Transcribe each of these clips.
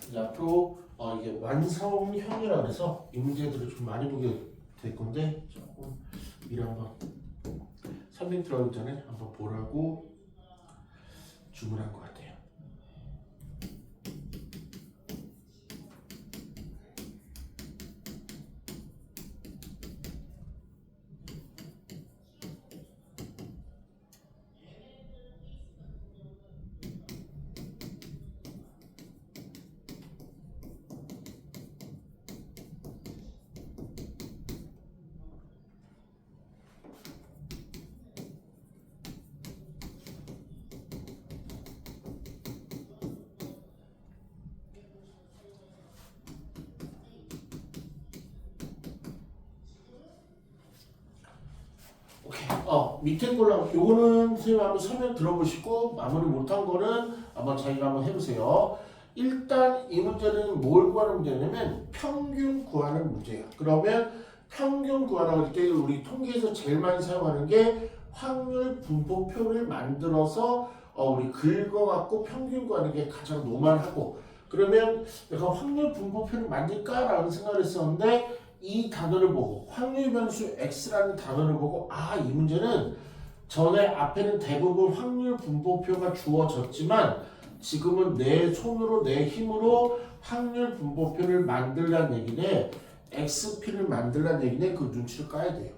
이제 앞으로 이게 완성형이라 그래서 이 문제들을 좀 많이 보게 될 건데 조금 미리 한번 설명 들어가기 전에 한번 보라고 주문한 것 같아요. 밑에 걸로 요거는 선생님 한번 설명 들어보시고 마무리 못한 거는 한번 자기가 한번 해보세요. 일단 이 문제는 뭘 구하는 문제냐면 평균 구하는 문제야. 그러면 평균 구하라고 할 때 우리 통계에서 제일 많이 사용하는 게 확률 분포표를 만들어서 우리 긁어갖고 평균 구하는 게 가장 노멀하고, 그러면 내가 확률 분포표를 만들까라는 생각을 했었는데 이 단어를 보고 확률 변수 x라는 단어를 보고 이 문제는 전에 앞에는 대부분 확률 분포표가 주어졌지만 지금은 내 손으로 내 힘으로 확률 분포표를 만들라는 얘기네, XP를 만들라는 얘기네. 그 눈치를 까야 돼요.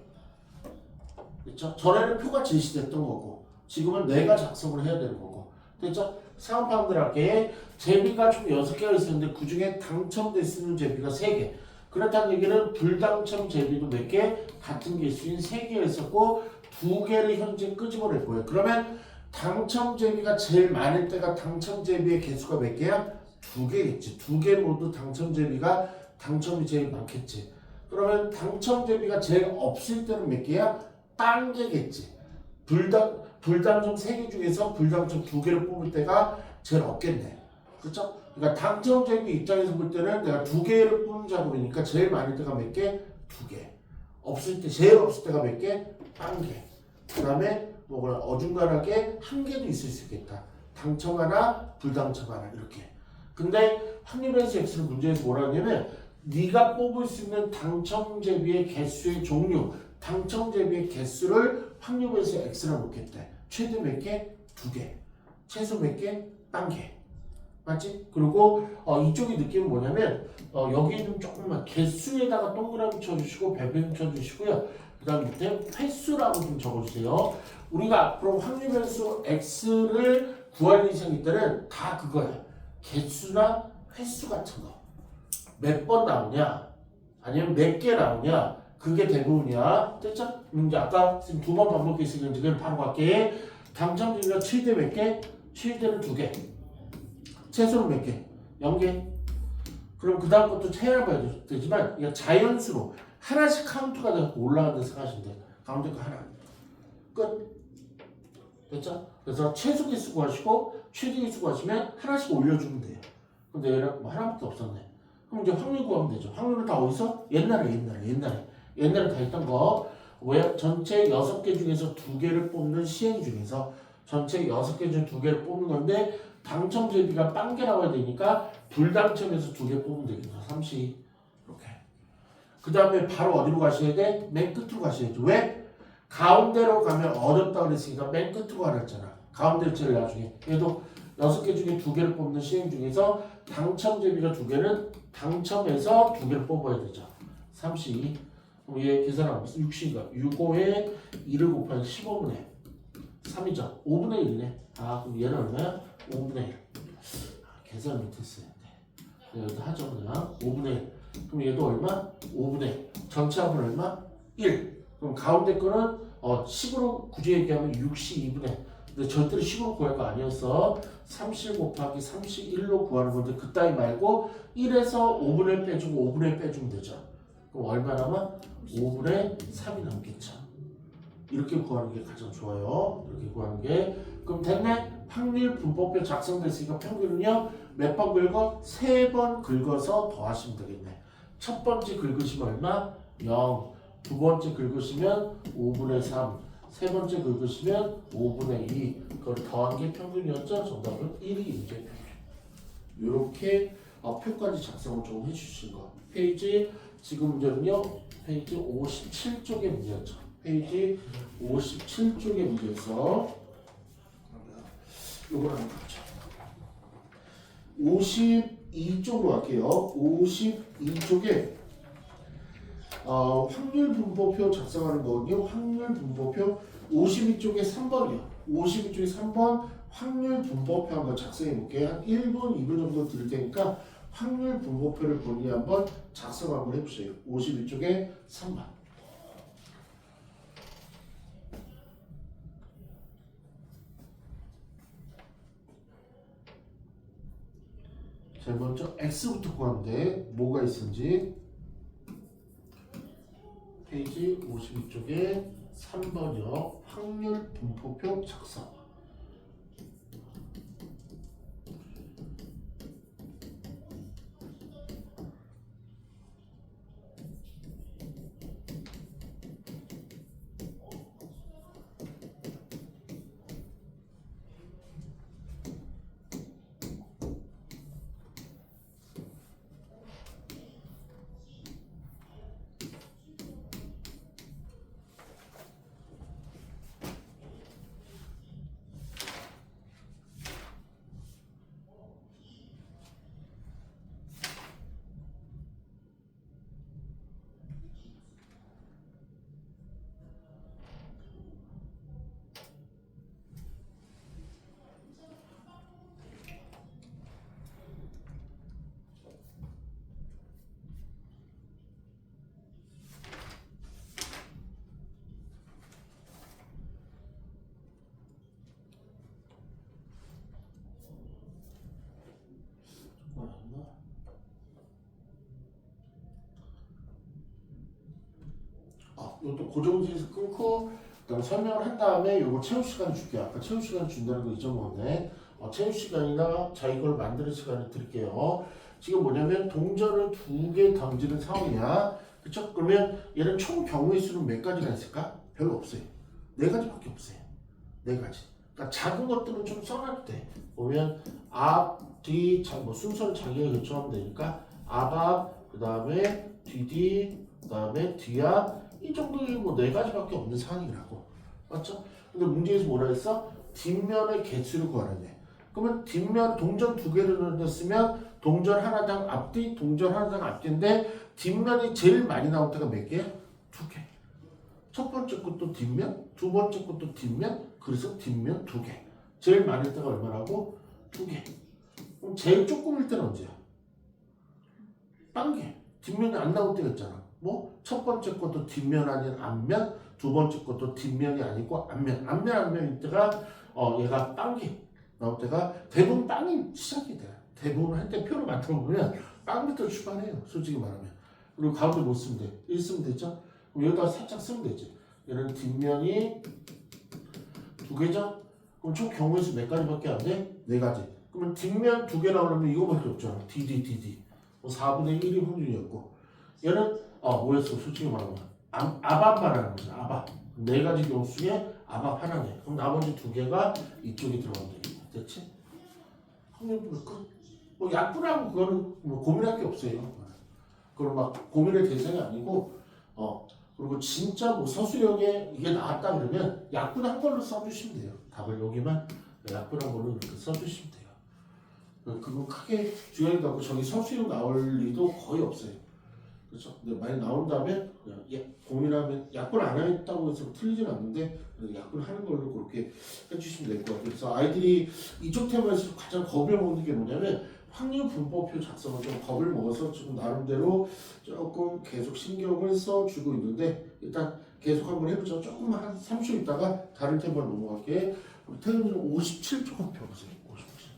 그렇죠? 전에는 표가 제시됐던 거고 지금은 내가 작성을 해야 되는 거고. 됐죠? 상업파들에게 제비가 총 6개가 있었는데 그 중에 당첨됐을 제비가 3개. 그렇다는 얘기는 불당첨 제비도 몇 개? 같은 개수인 3개가 있었고 2개를 현재 끄집어낼 거예요. 그러면 당첨 제비가 제일 많을 때가 당첨 제비의 개수가 몇 개야? 2개겠지. 2개 모두 당첨 제비가 당첨이 제일 많겠지. 그러면 당첨 제비가 제일 없을 때는 몇 개야? 딴 개겠지. 불당첨 3개 중에서 불당첨 2개를 뽑을 때가 제일 없겠네. 그렇죠? 그러니까 당첨 제비 입장에서 볼 때는 내가 2개를 뽑는 작업이니까 제일 많을 때가 몇 개? 2개. 없을 때 제일 없을 때가 몇 개? 1개. 그 다음에 뭐 어중간하게 1개도 있을 수 있겠다. 당첨 하나, 불당첨 하나 이렇게. 근데 확률 변수 x는 문제에서 뭐라 하냐면 네가 뽑을 수 있는 당첨 제비의 개수의 종류, 당첨 제비의 개수를 확률 변수 x라 놓겠대. 최대 몇 개? 2개. 최소 몇 개? 1개. 맞지? 그리고 이쪽이 느낌은 뭐냐면 여기는 조금만 개수에다가 동그라미 쳐주시고 별표 쳐주시고요. 그 다음 밑에 횟수라고 좀 적어주세요. 우리가 앞으로 확률 변수 x를 구할 예정일 때는 다 그거야. 개수나 횟수 같은 거. 몇 번 나오냐? 아니면 몇 개 나오냐? 그게 대부분이야. 됐죠? 이제 아까 지금 2번 반복했으니까 지금 바로 갈게. 당첨률이 최대 몇 개? 최대는 2개. 최소는 몇 개? 0개. 그럼 그 다음 것도 체험해봐야 되지만 이거 자연수로 하나씩 카운트가 되고 올라간다 생각하시면 돼. 가운데 거 하나. 끝. 됐죠? 그래서 최소 개수 구하시고 최대 개수 구하시면 하나씩 올려주면 돼요. 근데 얘는 뭐 하나밖에 없었네. 그럼 이제 확률 구하면 되죠. 확률은 다 어디서? 옛날에 다 했던 거. 왜? 전체 6개 중에서 2개를 뽑는 시행 중에서 전체 6개 중 2개를 뽑는 건데 당첨 제비가 1개 나와야 되니까 불당첨에서 2개 뽑으면 되겠죠. 30. 이렇게. 그 다음에 바로 어디로 가셔야 돼? 맨 끝으로 가셔야죠. 왜? 가운데로 가면 어렵다 그랬으니까 맨 끝으로 가라 했잖아. 가운데로 제일 나중에. 얘도 6개 중에 2개를 뽑는 시행 중에서 당첨 제비가 2개는 당첨에서 2개를 뽑아야 되죠. 32. 그럼 얘 계산하면 60이가 6호에 2를 곱하면 15분의 3이죠. 5분의 1이네. 그럼 얘는 얼마야? 5분의 1. 계산을 못했어요. 네. 여기다 하죠. 그냥 5분의 1. 그럼 얘도 얼마? 5분의 1. 전체 합은 얼마? 1. 그럼 가운데 거는 10으로 굳이 얘기하면 62분의 1. 근데 절대로 10으로 구할 거 아니었어. 30 곱하기 31로 구하는 건데 그 따위 말고 1에서 5분의 1 빼주고 5분의 1 빼주면 되죠. 그럼 얼마 남아? 5분의 3이 남겠죠. 이렇게 구하는 게 가장 좋아요. 이렇게 구하는 게. 그럼 됐네? 확률 분포표 작성됐으니까 평균은요. 몇 번 긁어? 3번 긁어서 더하시면 되겠네. 첫 번째 긁으시면 얼마? 0. 두 번째 긁으시면 5분의 3. 세 번째 긁으시면 5분의 2. 그걸 더한 게 평균이었죠? 정답은 1이 이제 평균. 이렇게 표까지 작성을 좀 해주신 거. 페이지 지금 문제는요. 페이지 57쪽의 문제였죠. 페이지 57쪽의 문제에서 요걸 한번 보자. 52쪽으로 갈게요. 52쪽에 확률 분포표 작성하는 거거든요. 확률 분포표 52쪽에 3번이요. 52쪽에 3번 확률 분포표 한번 작성해 볼게요. 한 1분, 2분 정도 드릴 테니까 확률 분포표를 본인이 한번 작성 한번 해보세요. 52쪽에 3번. 자, 먼저 X부터 구하는데 뭐가 있는지 페이지 52쪽에 3번이요. 확률 분포표 작성. 이것도 고정지에서 끊고 그다음 설명을 한 다음에 요거 채울 시간 줄게요. 아까 채울 시간 준다는 거 잊어먹었네. 채울 시간이나 자기 걸 만드는 시간을 드릴게요. 지금 뭐냐면 동전을 2개 던지는 상황이야. 그쵸? 그러면 얘는 총 경우의 수는 몇 가지가 있을까? 별로 없어요. 4가지밖에 없어요. 4가지. 그러니까 작은 것들은 좀 써놔도 돼. 보면 앞, 뒤, 뭐 순서를 자기가 결정하면 되니까 앞, 그 다음에 뒤, 그 다음에 뒤앞 이 정도의 뭐 4가지밖에 없는 상황이라고. 맞죠? 근데 문제에서 뭐라 했어? 뒷면의 개수를 구하라네. 그러면 뒷면 동전 2개를 넣었으면 동전 하나당 앞뒤, 동전 하나당 앞뒤인데 뒷면이 제일 많이 나올 때가 몇 개야? 2개. 첫 번째 것도 뒷면, 두 번째 것도 뒷면, 그래서 뒷면 2개. 제일 많을 때가 얼마라고? 2개. 그럼 제일 조금일 때는 언제야? 빵개. 뒷면이 안 나올 때가 있잖아. 뭐 첫 번째 것도 뒷면 아닌 앞면, 두 번째 것도 뒷면이 아니고 앞면일 때가 얘가 빵개 나올 때가 대부분 빵이 시작이 돼. 대부분 할 때 표를 만들어 보면 빵부터 출발해요. 솔직히 말하면. 그리고 가운데 못 쓰면 돼. 1 쓰면 되죠? 그럼 여기다 살짝 쓰면 되지. 얘는 뒷면이 2개죠? 그럼 총 경우의 수 몇 가지밖에 안 돼? 4가지. 그러면 뒷면 2개 나오려면 이거밖에 없잖아. DD. 뭐 4분의 1이 확률이었고. 얘는 뭐였어? 솔직히 말하면 아밥 말하는 거죠. 아밥. 4가지 경우 중에 아밥 하나네. 그럼 나머지 2개가 이쪽에 들어가면 되겠네. 됐지? 확률 끝. 뭐 약분하고 그거는 뭐 고민할 게 없어요. 그건 막 고민의 대상이 아니고 그리고 진짜 뭐 서술형에 이게 나왔다 그러면 약분한 걸로 써주시면 돼요. 답을 여기만 약분한 걸로 이렇게 써주시면 돼요. 그건 크게 중요하지 않고 저기 서술형 나올 리도 거의 없어요. 그렇죠? 근데 많이 나온다면 그냥 고민하면 약분 안 했다고 해서 틀리진 않는데 약분하는 걸로 그렇게 해주시면 될 것 같아요. 그래서 아이들이 이쪽 테마에서 가장 겁을 먹는 게 뭐냐면 확률 분포표 작성을 좀 겁을 먹어서 지금 나름대로 조금 계속 신경을 써주고 있는데 일단 계속 한번 해보죠. 조금만 한 30초 있다가 다른 테마로 넘어갈게. 태근이는 57초 한번 펴보세요. 57초.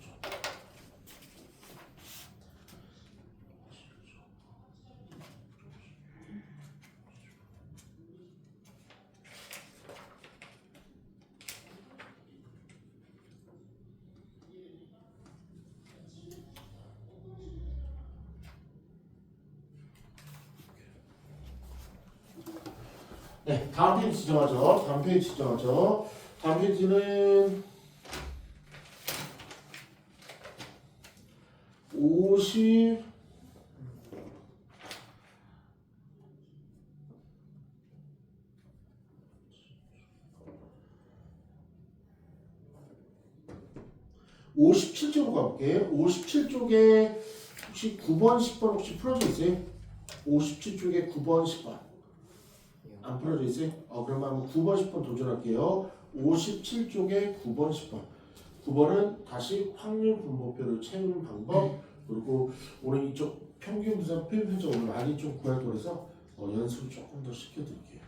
네, 다음 페이지 지정하죠. 다음 페이지는 50 57쪽으로 가볼게. 57쪽에 혹시 9번, 10번 혹시 풀어져 있어요? 57쪽에 9번, 10번 안 풀어져 있어요? 그러면 9번, 10번 도전할게요. 57쪽에 9번, 10번 9번은 다시 확률 분모표를 채우는 방법 그리고 오늘 이쪽 평균 부산 표현 편차 오늘 많이 좀 구할 거라서 연습 조금 더 시켜드릴게요.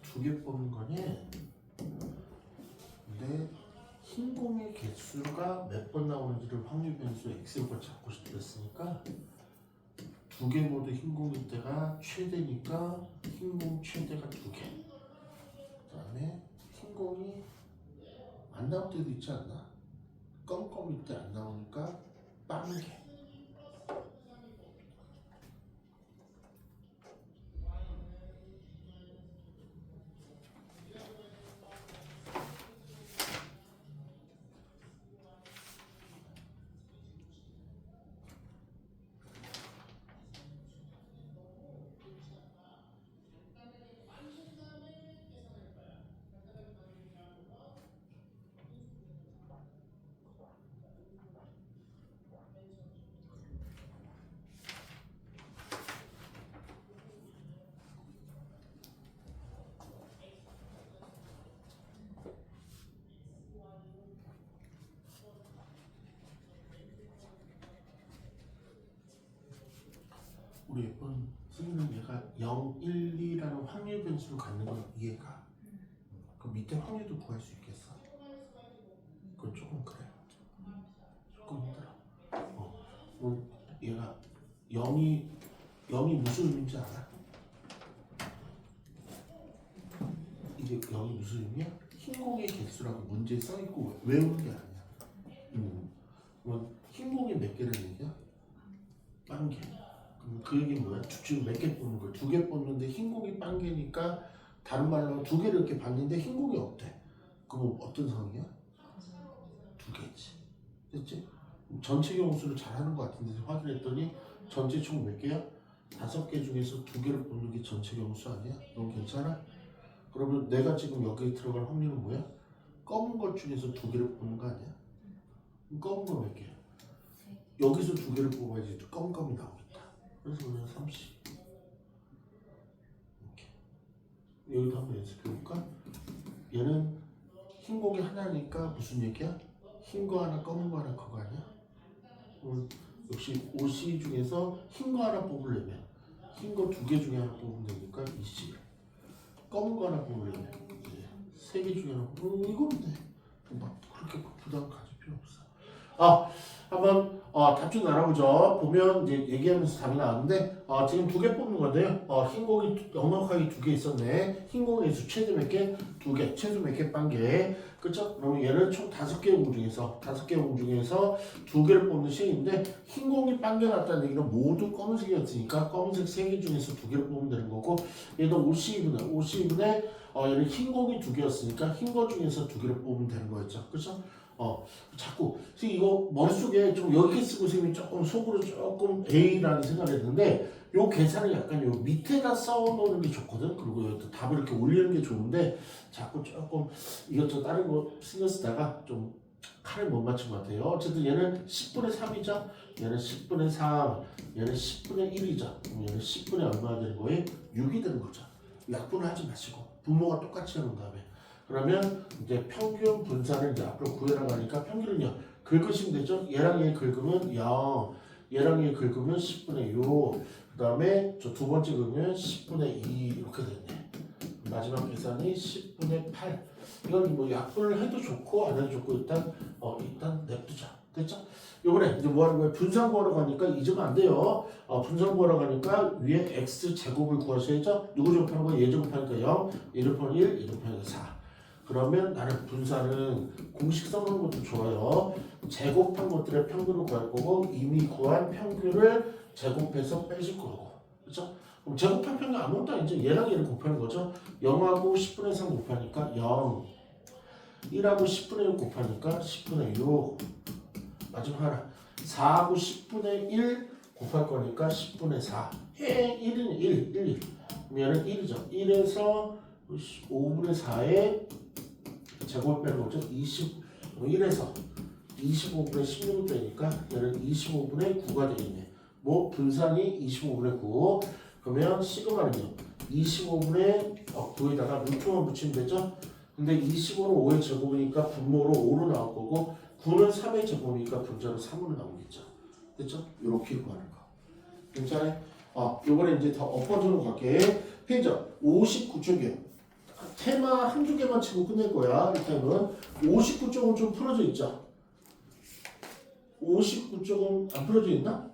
두 개 뽑는 거니? 근데 흰 공의 개수가 몇 번 나오는지를 확률 변수 X로 잡고 싶었으니까 두 개 모두 흰 공일 때가 최대니까 흰 공 최대가 두 개. 그다음에 흰 공이 안 나올 때도 있지 않나? 껌껌일 때 안 나오니까 빵개. 우리 예쁜 선생님은 얘가 0, 1, 2라는 확률 변수를 갖는 건 이해가. 그 밑에 확률도 구할 수 있겠어? 그건 조금 그래. 조금 힘들어. 얘가 0이 무슨 의미인지 알아? 이게 0이 무슨 의미야? 흰 공의 개수라고 문제에 써있고 외우는 게 아니야. 그럼 흰 공이 몇 개라는 얘기야? 빵 개. 그럼 그 얘기는 뭐야? 지금 몇 개 뽑는 거야? 두 개 뽑는데 흰 공이 빵 개니까 다른 말로 하면 두 개를 이렇게 봤는데 흰 공이 없대. 그럼 어떤 상황이야? 두 개지. 됐지? 전체 경우수를 잘하는 것 같은데 확인했더니 전체 총 몇 개야? 5개 중에서 2개를 뽑는 게 전체 경우수 아니야? 넌 괜찮아? 그러면 내가 지금 여기에 들어갈 확률은 뭐야? 검은 것 중에서 2개를 뽑는 거 아니야? 검은 거 몇 개야? 여기서 2개를 뽑아야지 검검이 나오겠다. 그래서 그냥 30 이렇게. 여기도 한번 연습해볼까? 얘는 흰 공이 하나니까 무슨 얘기야? 흰 거 하나 검은 거 하나 그거 아니야? 역시 OC 중에서 흰 거 하나 뽑으려면 흰 거 2개 중에 하나 뽑으면 되니까 EC. 검은 거 하나 뽑으려면 3개 중에 하나 뽑으면 이거면 돼. 막 그렇게 부담 가질 필요 없어. 한번 답 좀 나눠보죠. 보면 이제 얘기하면서 답이 나왔는데 지금 2개 뽑는 건데요. 흰 공이 넉넉하게 2개 있었네. 흰 공의 수 최대 몇 개? 2개. 최소 몇 개? 빵 개. 그렇죠? 그러면 얘를 총 5개 공 중에서 2개를 뽑는 시행인데 흰 공이 빵 개 났다는 얘기는 모두 검은색이었으니까 검은색 3개 중에서 2개를 뽑으면 되는 거고 얘도 OC2분의 얘는 흰 공이 2개였으니까 흰 거 중에서 2개를 뽑으면 되는 거였죠. 그렇죠? 자꾸 이거 머릿속에 좀 여기 쓰고 선생님이 조금 속으로 조금 A라는 생각을 했는데 요 계산을 약간 요 밑에다 써놓는 게 좋거든. 그리고 여기 답을 이렇게 올리는 게 좋은데 자꾸 조금 이것저것 다른 거 신경 쓰다가 좀 칼을 못 맞춘 것 같아요. 어쨌든 얘는 10분의 3이죠. 얘는 10분의 3, 얘는 10분의 1이죠. 얘는 10분의 얼마가 되는 거예요? 6이 되는 거죠. 약분을 하지 마시고 분모가 똑같이 해놓은 다음에 그러면 이제 평균 분산을 이제 앞으로 구해라고 하니까 평균은요 긁으시면 되죠. 얘랑 얘 긁으면 0, 얘랑 얘 긁으면 10분의 6, 그 다음에 저 두 번째 긁으면 10분의 2 이렇게 되네. 마지막 계산이 10분의 8. 이건 뭐 약분을 해도 좋고 안 해도 좋고 일단 냅두자. 됐죠? 요번에 이제 뭐 하는 거예요? 분산 구하러 가니까 잊으면 안 돼요. 분산 구하러 가니까 위에 x 제곱을 구하셔야죠. 누구 제곱하는 거예요? 얘 제곱하니까 0, 얘 제곱하면 1, 얘 제곱하니까 4. 그러면 나는 분산은 공식 써놓은 것도 좋아요. 제곱한 것들의 평균을 구할 거고 이미 구한 평균을 제곱해서 빼실 거고. 그렇죠? 그럼 제곱한 평균 아무것도 아니죠. 얘랑 얘를 곱하는 거죠. 0하고 10분의 3 곱하니까 0, 1하고 10분의 6 곱하니까 10분의 6, 마지막 하나 4하고 10분의 1 곱할 거니까 10분의 4. 1은 1. 그러면 1이죠. 1에서 5분의 4에 제곱 빼는 거죠. 1에서 25분의 16을 빼니까 얘는 25분의 9가 되겠네. 뭐 분산이 25분의 9. 그러면 시그마는요 25분의 9에다가 루트만 붙이면 되죠. 근데 25는 5의 제곱이니까 분모로 5로 나올 거고 9는 3의 제곱이니까 분자로 3으로 나오겠죠. 됐죠? 이렇게 구하는 거. 괜찮아요? 요번에 이제 더 엎어주는 거 갈게. 페이저 59쪽이요. 테마 한두 개만 치고 끝낼 거야. 이 타임은 59쪽은 좀 풀어져 있죠. 59쪽은 안 풀어져 있나?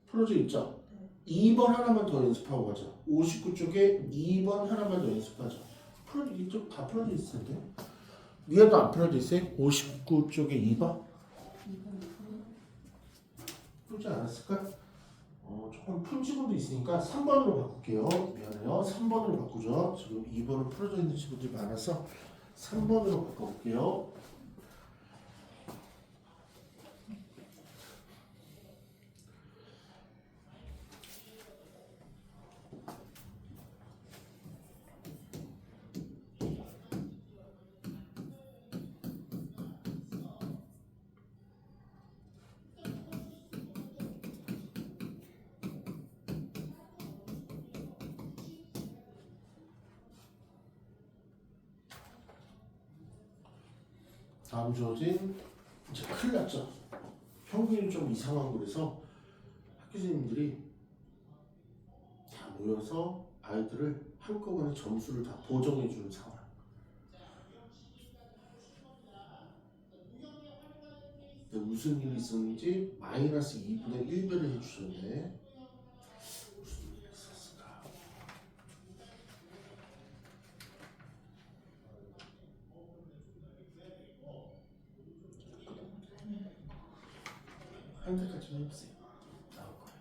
풀어져 있죠. 2번 하나만 더 연습하고 가자. 59쪽에 2번 하나만 더 연습하자. 이쪽 다 풀어져 있을 텐데. 위에도 안 풀어져 있어요? 59쪽에 2번? 풀지 않았을까? 조금 푼 친구도 있으니까 3번으로 바꿀게요. 미안해요. 3번으로 바꾸죠. 지금 2번은 풀어져 있는 친구들이 많아서 3번으로 바꿔볼게요. 다음 주어진 이제 큰일 났죠. 평균이 좀 이상하고 그래서 학교 선생님들이 다 모여서 아이들을 한꺼번에 점수를 다 보정해 주는 상황. 무슨 일이 있었는지 마이너스 2분의 1배를 해주셨네. 무슨 일이 있었을까? 한 대까지 해보세요. 나올 거예요.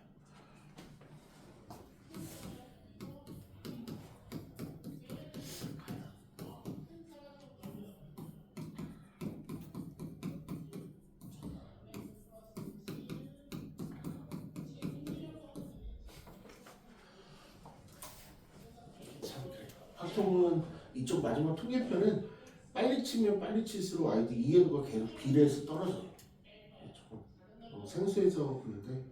참 그래요. 확통은 이쪽 마지막 통계표는 빨리 치면 빨리 칠수록 아이들 이해도가 계속 비례해서 떨어져요. 조금 생소해서 그런데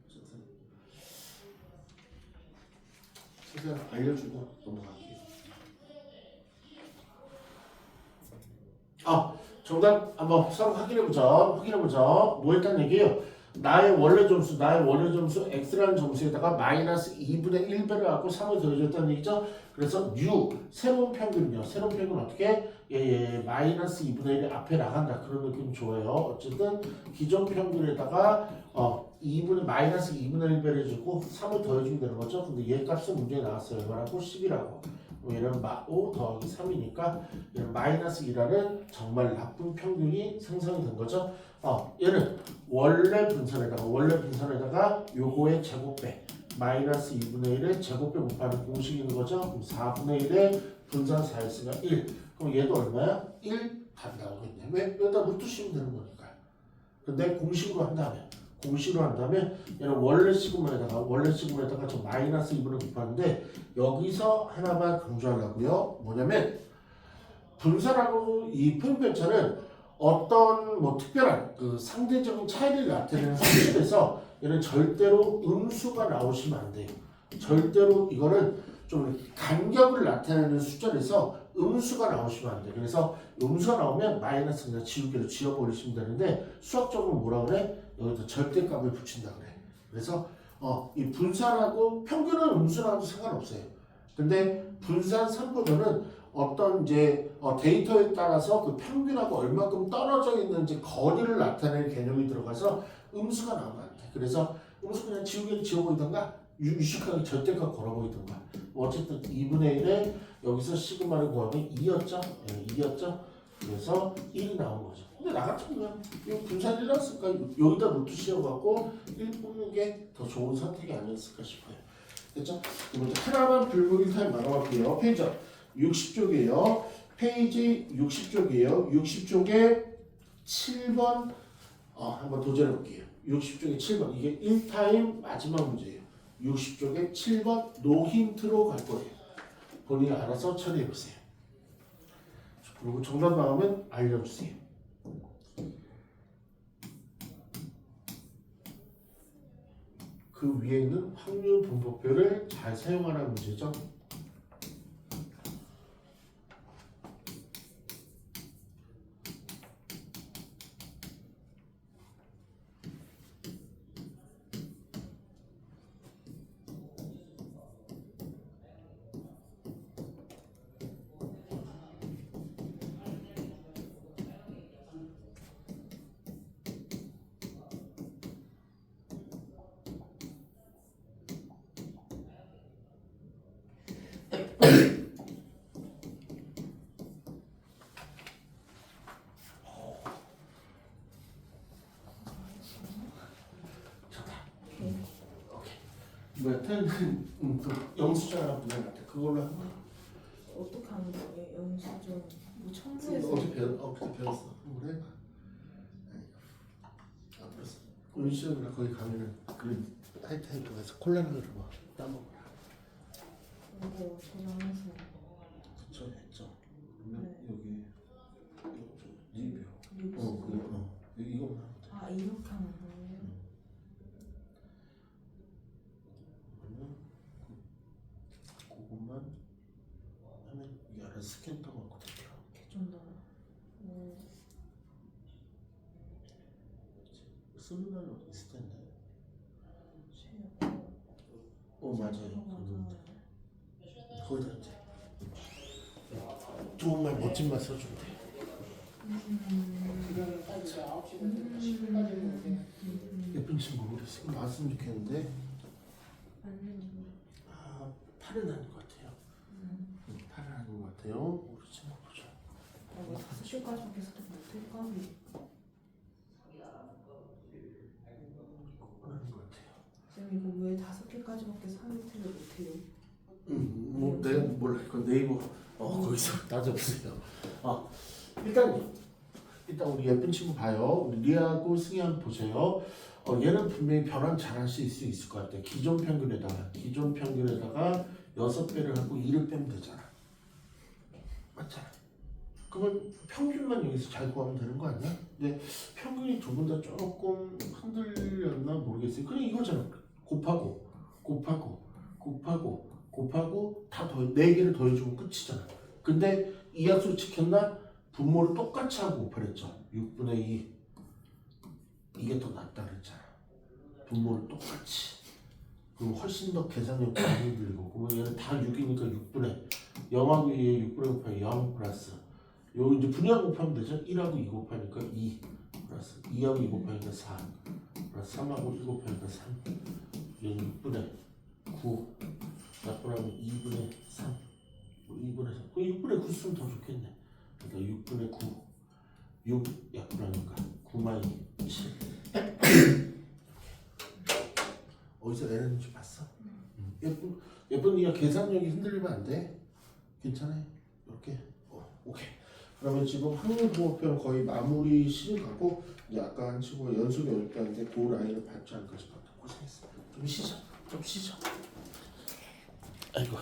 최대한 알려주고 넘어갈게요. 정답 한번 서로 확인해보자. 뭐 했다는 얘기예요? 나의 원래 점수 x라는 점수에다가 마이너스 2분의 1배를 갖고 3을 더해줬다는 얘기죠. 그래서 new 새로운 평균은요. 새로운 평균은 어떻게? 마이너스 2분의 1이 앞에 나간다. 그런 느낌 좋아요. 어쨌든 기존 평균에다가 마이너스 2분의 1배를 해주고 3을 더해주면 되는 거죠. 근데 얘 값은 문제에 나왔어요. 얼마라고? 10이라고. 얘는 5 더하기 3이니까 얘는 마이너스 2라는 정말 나쁜 평균이 생성이 된 거죠. 얘는 원래 분산에다가 요거의 제곱배 마이너스 2분의 1의 제곱배 곱하는 공식이 있는 거죠. 그럼 4분의 1의 분산 4했으면 1. 그럼 얘도 얼마야? 1 답이 나오겠네. 왜? 여기다 루트 씌우면 되는 거니까요. 근데 공식으로 한다면 얘는 원래 시그마에다가 저 마이너스 2분을 곱하는데 여기서 하나만 강조하려고요. 뭐냐면 분산하고 이 표현편차는 어떤 뭐 특별한 그 상대적인 차이를 나타내는 수준에서 얘는 절대로 음수가 나오시면 안 돼요. 절대로 이거는 좀 간격을 나타내는 수준에서 음수가 나오시면 안 돼요. 그래서 음수가 나오면 마이너스 그냥 지우개로 지워버리시면 되는데 수학적으로 뭐라 그래? 여기다 절대값을 붙인다 그래. 그래서 이 분산하고 평균은 음수 나와도 상관없어요. 근데 분산 산보도는 어떤 이제 데이터에 따라서 그 평균하고 얼마큼 떨어져 있는지 거리를 나타내는 개념이 들어가서 음수가 나오면 안 돼. 그래서 음수 그냥 지우개를 지워버리던가 유식하게 절대값 걸어버리던가 어쨌든 2분의 1에 여기서 시그마를 구하면 2였죠? 네, 2였죠? 그래서 1이 나온 거죠. 근데 나 같으면 이거 분산 1 나왔을까? 여기다 루트 씌워갖고 1 뽑는 게 더 좋은 선택이 아니었을까 싶어요. 됐죠? 그럼 이제 하나만 불문 1타임 나눠볼게요. 페이지 60쪽이에요. 페이지 60쪽이에요. 60쪽에 7번 한번 도전해볼게요. 60쪽에 7번 이게 1타임 마지막 문제예요. 60쪽에 7번 노힌트로 갈 거예요. 본인이 알아서 처리해보세요. 그리고 정답 나오면 알려주세요. 그 위에 있는 확률 분포표를 잘 사용하라는 문제죠. 뭐야, 또 영수증 분야 같아. 그걸로 한 거야. 어떻게 하는 거예요? 영수증 뭐 어제 첨부해서 어떻게 배웠어? 그래? 안 배웠어. 윤시영이랑 거기 가면은 그 하이타임도 가서 콜라나 그러고 따먹어라. 이거 저장해서 그쵸, 했죠. 그러면 네. 여기 리뷰. 리뷰. 이거만 하면 돼. 아 이렇게 하는 거예요? 그러면 그것만 하면 이게 알아서 스캔 떠갖고 되더라. 개쩐다. 쓰는 날이 어디 있을 텐데. 최고. 맞아요. 거기다 이제 좋은 말 멋진 말 써주면 돼. 예쁜 친구 그랬어. 나왔으면 좋겠는데. 팔은 아닌 것 같아요. 팔은 아닌 것 같아요. 우리 친구 보자. 왜 5시까지밖에 사도 못할까? 아닌 것 같아요. 쌤 이거 왜 5개까지밖에 사유태를 못해요? 뭐 내가 몰라. 그 네이버 거기서 따져보세요. 일단 우리 예쁜 친구 봐요. 우리 리아하고 승희 한번 보세요. 얘는 분명히 변환 잘 할 수 있을 것 같아. 기존 평균에다가 6배를 하고 2를 빼면 되잖아. 맞잖아. 그러면 평균만 여기서 잘 구하면 되는 거 아니야? 근데 평균이 두 분 다 조금 흔들렸나 모르겠어요. 그냥 이거잖아. 곱하고 다 4개를 더해주면 끝이잖아. 근데 이하수 지켰나? 분모를 똑같이 하고 곱하랬죠. 6분의 2 이게 더 낫다 그랬잖아. 분모를 똑같이. 그럼 훨씬 더 계산력이 많이 들고. 그러면 얘는 다 6이니까 6분의 0하고 2에 6분의 곱하기 0 플러스 요 이제 분위하고 곱하면 되죠. 1하고 2 곱하니까 2 플러스 2하고 2 곱하니까 4 플러스 3하고 1 곱하니까 3 얘는 6분의 9 약분하면 2분의 3 2분의 3 그 6분의 9 쓰면 더 좋겠네. 그러니까 6분의 9 6 약분하니까 9 마이너스 7 어디서 내렸는지 봤어? 예쁜 니가 계산력이 흔들리면 안 돼. 괜찮아요. 이렇게 오케이. 그러면 지금 확률 분모표는 거의 마무리 시즌 가고 이제 아까 한 친구가 연속이 어렵다 했는데 그 라인을 밟지 않을까 싶었다. 고생했어. 좀 쉬자. 아이고.